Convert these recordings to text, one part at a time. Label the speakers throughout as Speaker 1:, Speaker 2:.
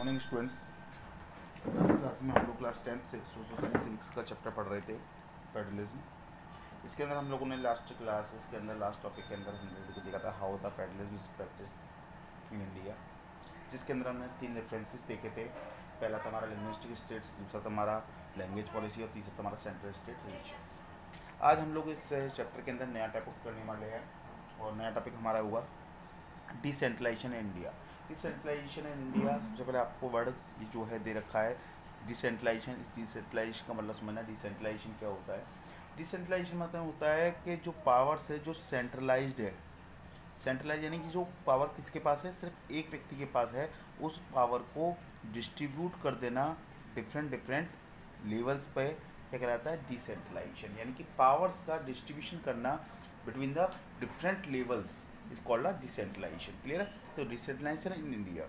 Speaker 1: Morning students. Last class में हम लोग क्लास 10th से सोशल सिविक्स का चैप्टर पढ़ रहे थे, फेडरलिज्म। इसके अंदर हम लोगों ने लास्ट क्लासेस के अंदर लास्ट टॉपिक के अंदर हम लोगों को देखा था how the federalism is practice in India, जिसके अंदर हमने 3 रेफरेंसेस देखे थे। पहला था हमारा लिंग्विस्टिक स्टेट्स, दूसरा था हमारा लैंग्वेज पॉलिसी और तीसरा था हमारा सेंट्रल स्टेट रिलेशंस। आज हम लोग इस चैप्टर के अंदर नया टॉपिक करने वाले हैं और नया टॉपिक हमारा हुआ decentralization in India. Decentralization in India, सबसे पहले आपको वर्ड जो है दे रखा है डिसेंट्रलाइजेशन। इस डिसेंट्रलाइजेशन का मतलब समझना, डिसेंट्रलाइजेशन क्या होता है। डिसेंट्रलाइजेशन मतलब होता है कि जो पावर्स है जो सेंट्रलाइज्ड है, सेंट्रलाइज यानी कि जो पावर किसके पास है, सिर्फ एक व्यक्ति के पास है, उस पावर को डिस्ट्रीब्यूट कर देना डिफरेंट डिफरेंट लेवल्स पे, क्या कहलाता है, डिसेंट्रलाइजेशन। यानी कि पावर्स का डिस्ट्रीब्यूशन करना between the different levels is called the decentralization. Clear है। तो डिसेंट्रलाइजेशन इन इंडिया,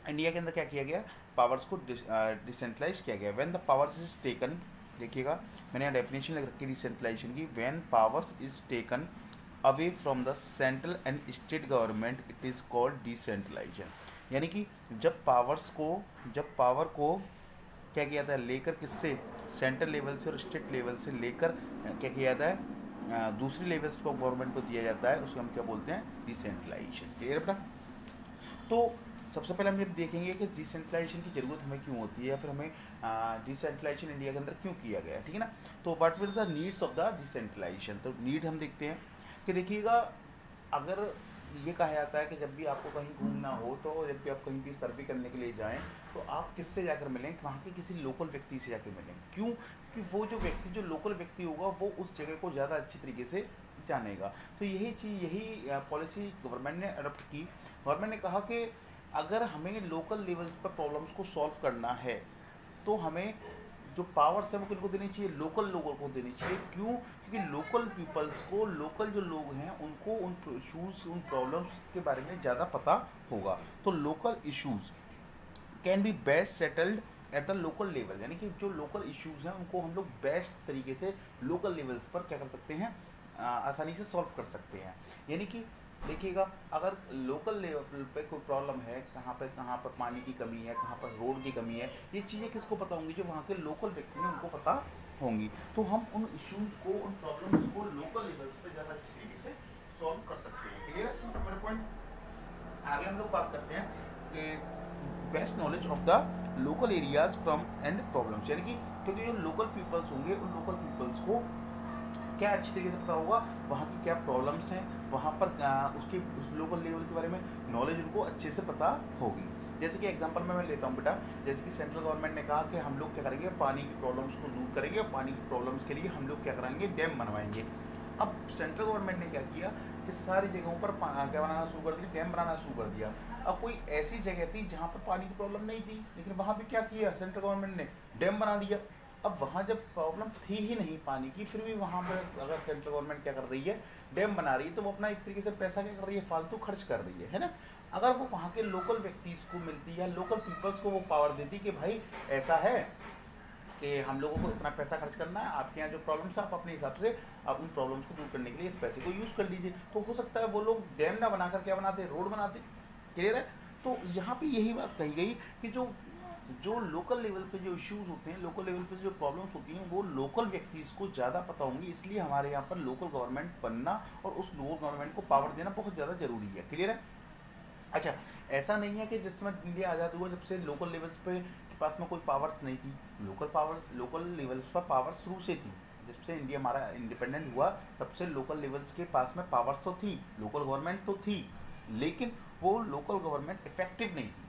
Speaker 1: इंडिया के अंदर क्या किया गया, पावर्स को डिसेंट्रलाइज किया गया। When the powers is taken, देखिएगा मैंने यहाँ डेफिनेशन लग रखी है डिसेंट्रलाइजेशन की। When powers is taken away from the central and state government it is called decentralization. यानी कि जब पावर को क्या किया जाता है, लेकर किससे, सेंट्रल लेवल से और स्टेट लेवल से लेकर क्या किया जाता है, दूसरी लेवल्स पर गवर्नमेंट को दिया जाता है, उसको हम क्या बोलते हैं, डिसेंट्रलाइजेशन। क्लियर है बेटा। तो सबसे पहले हम ये देखेंगे कि डिसेंट्रलाइजेशन की ज़रूरत हमें क्यों होती है, या फिर हमें डिसेंट्रलाइजेशन इंडिया के अंदर क्यों किया गया है, ठीक है ना। तो what will the needs of the decentralization. तो नीड हम देखते हैं कि देखिएगा, अगर ये कहा जाता है कि जब भी आपको कहीं घूमना हो, तो जब भी आप कहीं भी सर्वे करने के लिए जाएं, तो आप किससे जाकर मिलें, वहाँ के किसी लोकल व्यक्ति से जाकर मिलें। क्यों? क्योंकि वो जो व्यक्ति, जो लोकल व्यक्ति होगा, वो उस जगह को ज़्यादा अच्छी तरीके से जानेगा। तो यही पॉलिसी गवर्नमेंट ने अडॉप्ट की। गवर्नमेंट ने कहा कि अगर हमें लोकल लेवल्स पर प्रॉब्लम्स को सॉल्व करना है, तो हमें जो पावर्स है वो किनको देनी चाहिए, लोकल लोगों को देनी चाहिए। क्यों? क्योंकि लोकल पीपल्स को, लोकल जो लोग हैं उनको उन इशूज़, उन प्रॉब्लम्स के बारे में ज़्यादा पता होगा। तो local issues can be best settled at the local level. यानी कि जो लोकल इश्यूज़ हैं उनको हम लोग बेस्ट तरीके से लोकल लेवल्स पर क्या कर सकते हैं, आसानी से सॉल्व कर सकते हैं। यानी कि देखिएगा, अगर लोकल लेवल पे कोई प्रॉब्लम है, कहाँ पर पानी की कमी है, कहाँ पर रोड की कमी है, ये चीज़ें किसको पता होंगी, जो वहाँ के लोकल व्यक्ति हैं उनको पता होंगी। तो हम उन इश्यूज़ को, उन प्रॉब्लम्स को लोकल लेवल्स पे ज़्यादा अच्छी तरीके से सॉल्व कर सकते हैं। क्लियर है मेरा पॉइंट। आगे हम लोग बात करते हैं कि best knowledge of the local areas from and problems. यानी कि क्योंकि जो लोकल पीपल्स होंगे, उन लोकल पीपल्स को क्या अच्छी तरीके से पता होगा, वहाँ की क्या प्रॉब्लम्स हैं, वहाँ पर उस लोकल लेवल के बारे में नॉलेज उनको अच्छे से पता होगी। जैसे कि एग्जांपल मैं लेता हूँ बेटा, जैसे कि सेंट्रल गवर्नमेंट ने कहा कि हम लोग क्या करेंगे, पानी की प्रॉब्लम्स को दूर करेंगे और पानी की प्रॉब्लम्स के लिए हम लोग क्या करेंगे, डैम बनवाएंगे। अब सेंट्रल गवर्नमेंट ने क्या किया कि सारी जगहों पर क्या बनाना शुरू कर दिया, डैम बनाना शुरू कर दिया। अब कोई ऐसी जगह थी जहाँ पर पानी की प्रॉब्लम नहीं थी, लेकिन वहाँ भी क्या किया सेंट्रल गवर्नमेंट ने, डैम बना दिया। अब वहाँ जब प्रॉब्लम थी ही नहीं पानी की, फिर भी वहाँ पर अगर सेंट्रल गवर्नमेंट क्या कर रही है, डैम बना रही है, तो वो अपना एक तरीके से पैसा क्या कर रही है, फालतू खर्च कर रही है ना। अगर वो वहाँ के लोकल व्यक्ति को मिलती या लोकल पीपल्स को वो पावर देती कि भाई ऐसा है कि हम लोगों को इतना पैसा खर्च करना है, आपके यहाँ जो प्रॉब्लम्स है आप अपने हिसाब से आप उन प्रॉब्लम्स को दूर करने के लिए इस पैसे को यूज़ कर लीजिए, तो हो सकता है वो लोग डैम ना बनाकर क्या बनाते, रोड बनाते। क्लियर है। तो यहाँ पे यही बात कही गई कि जो लोकल लेवल पे जो इश्यूज़ होते हैं, लोकल लेवल पे जो प्रॉब्लम्स होती हैं, वो लोकल व्यक्ति को ज़्यादा पता होंगी। इसलिए हमारे यहाँ पर लोकल गवर्नमेंट बनना और उस लोकल गवर्नमेंट को पावर देना बहुत ज़्यादा ज़रूरी है। क्लियर है। अच्छा, ऐसा नहीं है कि जिसमें इंडिया आज़ाद हुआ जब से लोकल लेवल्स पे के पास में कोई पावर्स नहीं थी। लोकल लेवल्स पर पावर शुरू से थी। जब से इंडिया हमारा इंडिपेंडेंट हुआ तब से लोकल लेवल्स के पास में पावर्स तो थी, लोकल गवर्नमेंट तो थी, लेकिन वो लोकल गवर्नमेंट इफेक्टिव नहीं थी।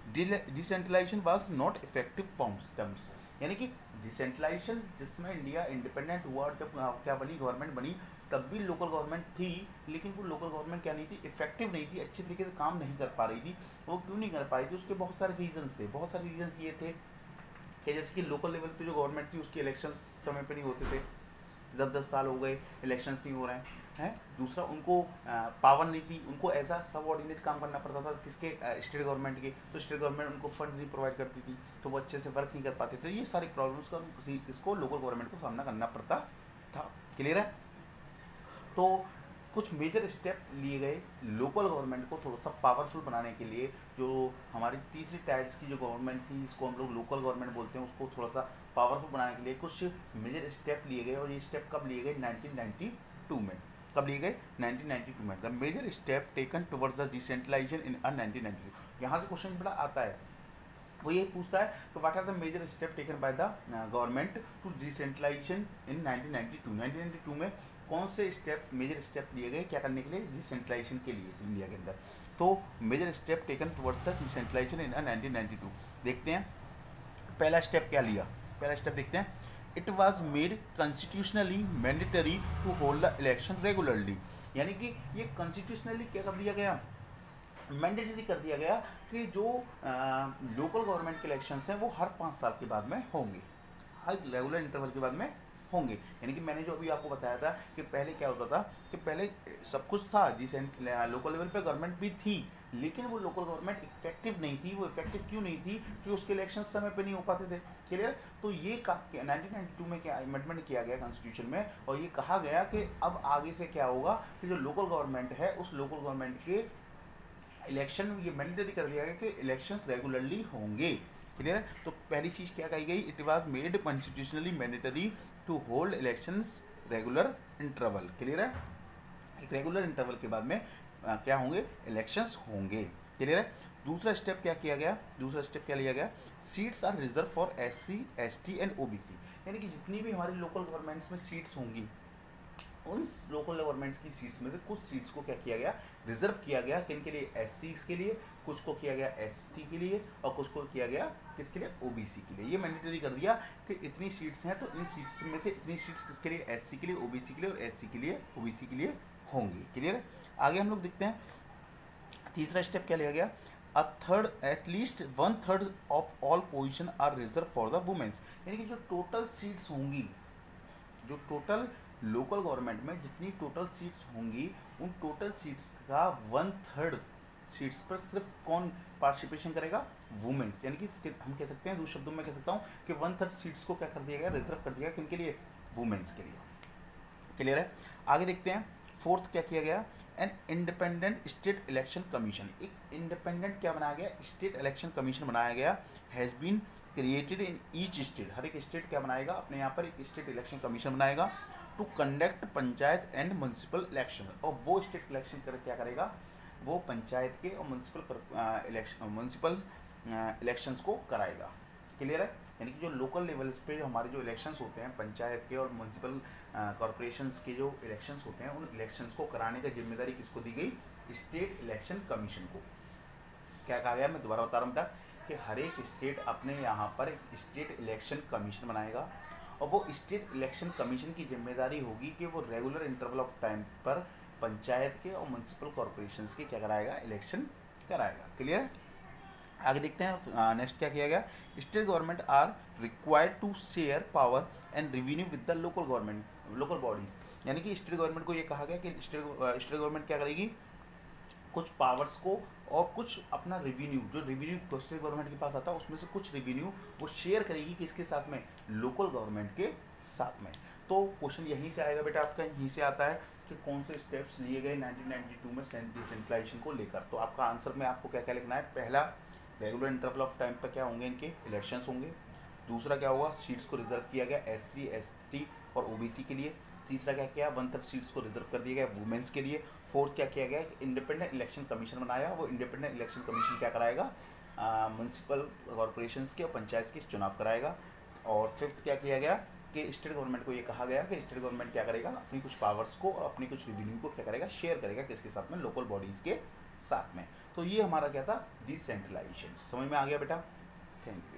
Speaker 1: Decentralization was not effective terms. यानी कि डिसेंट्रलाइजेशन जिसमें इंडिया इंडिपेंडेंट हुआ और जब क्या बनी, गवर्नमेंट बनी, तब भी लोकल गवर्नमेंट थी, लेकिन वो लोकल गवर्नमेंट क्या नहीं थी, इफेक्टिव नहीं थी, अच्छी तरीके से काम नहीं कर पा रही थी। वो क्यों नहीं कर पा रही थी, उसके बहुत सारे रीजंस थे। बहुत सारे रीजंस ये थे कि जैसे कि लोकल लेवल पे जो गवर्नमेंट थी उसके इलेक्शन समय पर नहीं होते थे, 10-10 साल हो गए इलेक्शंस नहीं हो रहे हैं। दूसरा, उनको पावर नहीं थी, उनको ऐसा सबऑर्डिनेट काम करना पड़ता था किसके, स्टेट गवर्नमेंट के। तो स्टेट गवर्नमेंट उनको फंड नहीं प्रोवाइड करती थी, तो वो अच्छे से वर्क नहीं कर पाते थे। ये सारी प्रॉब्लम्स का इसको लोकल गवर्नमेंट को सामना करना पड़ता था। क्लियर है। तो कुछ मेजर स्टेप लिए गए लोकल गवर्नमेंट को थोड़ा सा पावरफुल बनाने के लिए, जो हमारी तीसरी टायर्स की जो गवर्नमेंट थी, इसको हम लोग लोकल गवर्नमेंट बोलते हैं, उसको थोड़ा सा पावरफुल बनाने के लिए कुछ मेजर स्टेप लिए गए। और ये स्टेप कब लिए गए? 1992 में। कब लिए गए? 1992 में। The major step taken towards the decentralisation in 1992। यहाँ से क्वेश्चन बड़ा आता है, वो ये पूछता है तो what are the major step taken by the government to decentralisation in 1992। 1992 में कौन से स्टेप, मेजर स्टेप लिए गए क्या करने के लिए? डिसेंट्रलाइजेशन के लिए इंडिया के अंदर। तो major step taken towards the decentralisation in 1992। देखते हैं पहला स्टेप क्या लिया। पहला स्टेप देखते हैं, it was made constitutionally mandatory to hold the election regularly. यानी कि ये कॉन्स्टिट्यूशनली क्या कर दिया गया? मैंडेटरी कर दिया गया कि जो लोकल गवर्नमेंट के इलेक्शंस हैं वो हर 5 साल के बाद में होंगे, हर रेगुलर इंटरवल के बाद में होंगे। यानी कि मैंने जो अभी आपको बताया था कि पहले क्या होता था कि पहले सब कुछ था, डिसेंट लोकल लेवल पे गवर्नमेंट भी थी, लेकिन वो लोकल गवर्नमेंट इफेक्टिव नहीं थी। वो इफेक्टिव क्यों नहीं थी? कि उसके इलेक्शन समय पे नहीं हो पाते थे। क्लियर? तो ये 1992 में क्या अमेंडमेंट किया गया कॉन्स्टिट्यूशन में, और ये कहा गया कि अब आगे से क्या होगा कि जो लोकल गवर्नमेंट है उस लोकल गवर्नमेंट के इलेक्शन, ये मैंडेटरी कर दिया गया कि इलेक्शंस रेगुलरली होंगे। क्लियर है? तो पहली चीज़ क्या कही गई? It was made constitutionally mandatory to hold elections regular interval. Clear है? एक रेगुलर इंटरवल के बाद में क्या होंगे? इलेक्शंस होंगे। क्लियर है? दूसरा स्टेप क्या किया गया? दूसरा स्टेप क्या लिया गया? Seats are reserve for SC, ST and OBC। यानी कि जितनी भी हमारी लोकल गवर्नमेंट्स में सीट्स होंगी, उन लोकल गवर्नमेंट्स की सीट्स में से कुछ सीट्स को क्या किया गया? रिजर्व किया गया। किन के लिए? SCs के लिए, कुछ को किया गया ST के लिए, और कुछ को किया गया किसके लिए? OBC के लिए। ये मैंडेटरी कर दिया कि इतनी सीट्स हैं तो इन सीट्स में से इतनी सीट्स किसके लिए? SC के लिए, OBC के लिए और SC के लिए, OBC के लिए होंगी। क्लियर है? आगे हम लोग देखते हैं तीसरा स्टेप क्या लिया गया? A third, at least 1/3 of all position are reserve for the womens. यानी कि जो टोटल सीट्स होंगी, जो टोटल लोकल गवर्नमेंट में जितनी टोटल सीट्स होंगी, उन टोटल सीट्स का 1/3 सीट्स पर सिर्फ कौन पार्टिसिपेशन करेगा? वुमेन्स। यानी कि हम कह सकते हैं, दूसरे शब्दों में कह सकता हूँ कि 1/3 सीट्स को क्या कर दिया गया? रिजर्व कर दिया। किन के लिए? वुमेन्स के लिए। क्लियर है? आगे देखते हैं फोर्थ क्या किया गया? An independent state election commission. एक इंडिपेंडेंट क्या बनाया गया? स्टेट इलेक्शन कमीशन बनाया गया। Has been created in each state. हर एक स्टेट क्या बनाएगा? अपने यहाँ पर एक स्टेट इलेक्शन कमीशन बनाएगा to conduct panchayat and municipal election. और वो स्टेट इलेक्शन क्या करेगा? वो पंचायत के और म्यूनसिपल इलेक्शंस को कराएगा। क्लियर है? यानी कि जो लोकल लेवल्स पे जो हमारे जो इलेक्शंस होते हैं, पंचायत के और म्यूनसिपल कॉरपोरेशंस के जो इलेक्शंस होते हैं, उन इलेक्शंस को कराने का जिम्मेदारी किसको दी गई? स्टेट इलेक्शन कमीशन को। क्या कहा गया? मैं दोबारा बता रहा हूँ बेटा कि हर एक स्टेट अपने यहाँ पर एक स्टेट इलेक्शन कमीशन बनाएगा, और वो स्टेट इलेक्शन कमीशन की जिम्मेदारी होगी कि वो रेगुलर इंटरवल ऑफ टाइम पर पंचायत के और म्यूनसिपल कॉरपोरेशंस के क्या कराएगा? इलेक्शन कराएगा। क्लियर है? आगे देखते हैं नेक्स्ट क्या किया गया? State government are required to share power and revenue with the local government, local bodies. यानी कि स्टेट गवर्नमेंट को ये कहा गया कि स्टेट गवर्नमेंट क्या करेगी? कुछ पावर्स को और कुछ अपना रेवेन्यू, जो रेवेन्यू स्टेट गवर्नमेंट के पास आता है उसमें से कुछ रेवेन्यू वो शेयर करेगी किसके साथ में? लोकल गवर्नमेंट के साथ में। तो क्वेश्चन यहीं से आएगा बेटा आपका, यहीं से आता है कि कौन से स्टेप्स लिए गए 1992 में डिसेंट्रलाइजेशन को लेकर। तो आपका आंसर में आपको क्या क्या लिखना है? पहला, रेगुलर इंटरवल ऑफ टाइम पर क्या होंगे? इनके इलेक्शंस होंगे। दूसरा क्या हुआ? सीट्स को रिजर्व किया गया SC, ST और OBC के लिए। तीसरा क्या किया? 1/3 सीट्स को रिजर्व कर दिया गया वुमेन्स के लिए। फोर्थ क्या किया गया? इंडिपेंडेंट इलेक्शन कमीशन बनाया। वो इंडिपेंडेंट इलेक्शन कमीशन क्या कराएगा? म्यूनसिपल कॉरपोरेशंस के और पंचायत के चुनाव कराएगा। और फिफ्थ क्या किया गया कि स्टेट गवर्नमेंट को ये कहा गया कि स्टेट गवर्नमेंट क्या करेगा? अपनी कुछ पावर्स को और अपनी कुछ रेवेन्यू को क्या करेगा? शेयर करेगा किसके साथ में? लोकल बॉडीज़ के साथ में। तो ये हमारा क्या था? डिसेंट्रलाइजेशन। समझ में आ गया बेटा? Thank you.